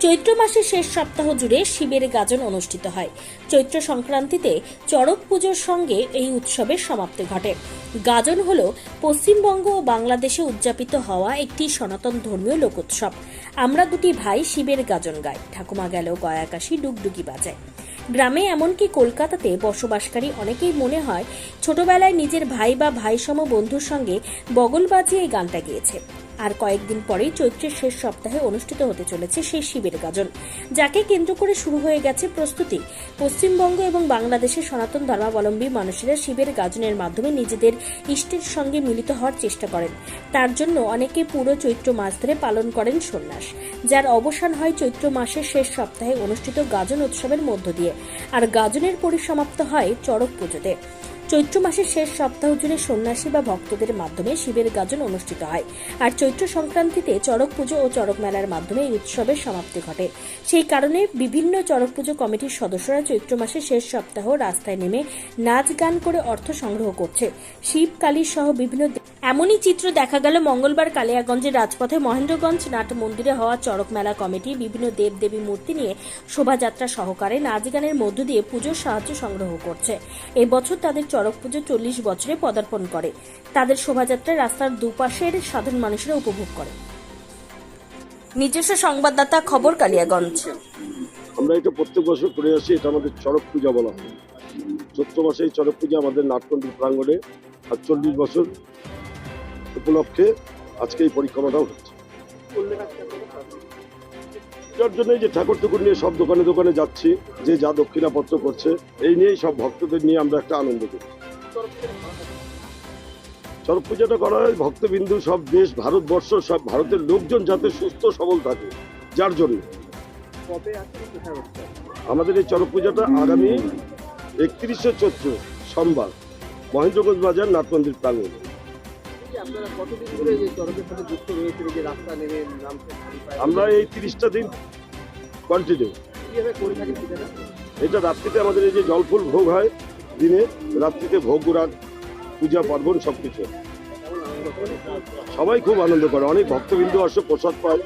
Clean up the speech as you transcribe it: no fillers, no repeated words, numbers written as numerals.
চৈত্র মাসের শেষ সপ্তাহ জুড়ে শিবের গাজন অনুষ্ঠিত হয়। চৈত্র সংক্রান্তিতে চড়ক পুজোর সঙ্গে এই উৎসবের সমাপ্তি ঘটে। গাজন হল পশ্চিমবঙ্গ ও বাংলাদেশে উদযাপিত হওয়া একটি সনাতন ধর্মীয় লোকোৎসব। আমরা দুটি ভাই শিবের গাজন গায়, ঠাকুমা গেল গয়াকাশী ডুগডুগি বাজায়। গ্রামে এমনকি কলকাতাতে বসবাসকারী অনেকেই মনে হয় ছোটবেলায় নিজের ভাই বা ভাইসম বন্ধুর সঙ্গে বগল বাজিয়ে এই গানটা গেয়েছে। আর কয়েকদিন পরেই চৈত্রের শেষ সপ্তাহে অনুষ্ঠিত হতে চলেছে সেই শিবের গাজন, যাকে কেন্দ্র করে শুরু হয়ে গেছে প্রস্তুতি। পশ্চিমবঙ্গ এবং বাংলাদেশের সনাতন ধর্মাবলম্বী মানুষেরা শিবের গাজনের মাধ্যমে নিজেদের ইষ্টের সঙ্গে মিলিত হওয়ার চেষ্টা করেন। তার জন্য অনেকে পুরো চৈত্র মাস ধরে পালন করেন সন্ন্যাস, যার অবসান হয় চৈত্র মাসের শেষ সপ্তাহে অনুষ্ঠিত গাজন উৎসবের মধ্য দিয়ে। আর গাজনের পরিসমাপ্ত হয় চড়ক পুজোতে। চৈত্র মাসের শেষ সপ্তাহ জুড়ে সন্ন্যাসী বা ভক্তদের মাধ্যমে শিবের গাজন অনুষ্ঠিত হয়। আর চৈত্র সংক্রান্তিতে চড়ক পুজো ও চড়ক মেলার মাধ্যমে এই উৎসবের সমাপ্তি ঘটে। সেই কারণে বিভিন্ন চড়ক পুজো কমিটির সদস্যরা চৈত্র মাসের শেষ সপ্তাহ রাস্তায় নেমে নাচ গান করে অর্থ সংগ্রহ করছে। শিব কালী সহ বিভিন্ন এমনই চিত্র দেখা গেল মঙ্গলবার কালিয়াগঞ্জের রাজপথে মহেন্দ্রগঞ্জ নাট মন্দিরে হওয়া চড়ক মেলা কমিটি বিভিন্ন দেবদেবী মূর্তি নিয়ে শোভাযাত্রা সহকারে নাচ গানের মধ্য দিয়ে পুজোর সাহায্য সংগ্রহ করছে। এবছর তাদের চড়ক পুজো 40 বছরে পদার্পণ করে। তাদের শোভাযাত্রা রাস্তার দুপাশের সাধারণ মানুষেরা উপভোগ করে। নিজস্ব সংবাদদাতা, খবর কালিয়াগঞ্জ। আমরা এটা প্রত্যেক বছর করে আসি, এটা আমাদের চড়ক পূজা বলা হয়। চৈত্র মাসে এই চড়ক পূজা আমাদের নাটমন্দির প্রাঙ্গণে আর 40 বছর উপলক্ষে আজকে এই পরিক্রমাটাও হচ্ছে। যার জন্য যে ঠাকুর টুকুর নিয়ে সব দোকানে দোকানে যাচ্ছি, যে যা দক্ষিণাপত্র করছে, এই নিয়েই সব ভক্তদের নিয়ে আমরা একটা আনন্দ করি। চড়ক পূজাটা করা হয় ভক্তবিন্দু সব দেশ, ভারতবর্ষ, সব ভারতের লোকজন যাতে সুস্থ সবল থাকে, যার জন্য আমাদের এই চড়ক পূজাটা আগামী 31শে চৈত্র সোমবার মহেন্দ্রগঞ্জ বাজার নাটমন্দির প্রাঙ্গণে। আমরা এই 30টা দিন কন্টিনিউ। এটা রাত্রিতে আমাদের এই যে জলফুল ভোগ হয়, দিনে রাত্রিতে ভোগ গুড়ার পূজা পার্বণ সবকিছু, সবাই খুব আনন্দ করে। অনেক ভক্তবিন্দু আসে, প্রসাদ পায়।